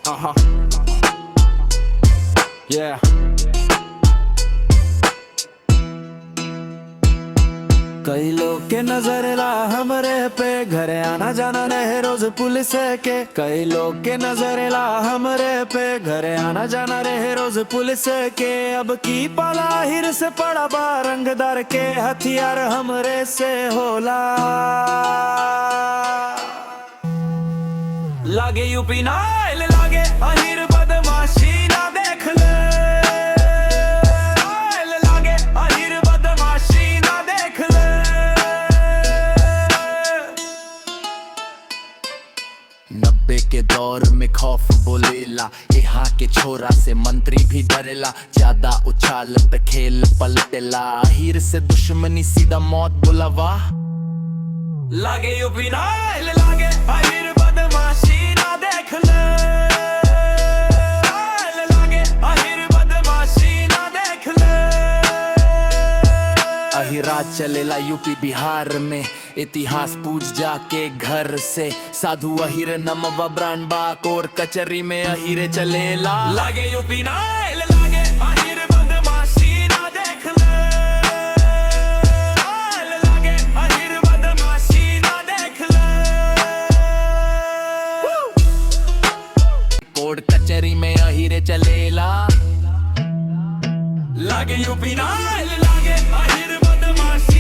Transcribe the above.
Uh-huh. Yeah. कई लोग के नजर ला हमरे पे, घरे आना जाना रहे रोज पुलिस के। कई लोग के नजर ला हमरे पे, घरे आना जाना रहे रोज पुलिस के। अब की पाला हिर से पड़ा बा, रंगदार के हथियार हमरे से होला। लागे यूपी नाइल, लागे अहिर बदमाशी ना देख ले। लागे अहिर बदमाशी ना देख ले। नब्बे के दौर में खौफ बोलेला, यहाँ के छोरा से मंत्री भी डरेला। ज्यादा उछालत खेल पलटेला, अहिर से दुश्मनी सीधा मौत बुलावा। लागे यूपी नाइल, लागे अहिर बदमाशी ना देख ले। लागे अहिर बदमाशी ना देख ले। अहिरा चलेला यूपी बिहार में, इतिहास पूछ जाके घर से। साधु अहिर नमवा ब्रांड बाक और कचरी में अहिरे चलेला। लागे यूपी नाइल, लागे अहिर बदमाशी ना देख ले। लागे अहिर बदमाशी ना देख ले। कोर्ट कचरी में अहिरे चलेला। लागे यूपी नाइल, लागे अहिर बदमाशी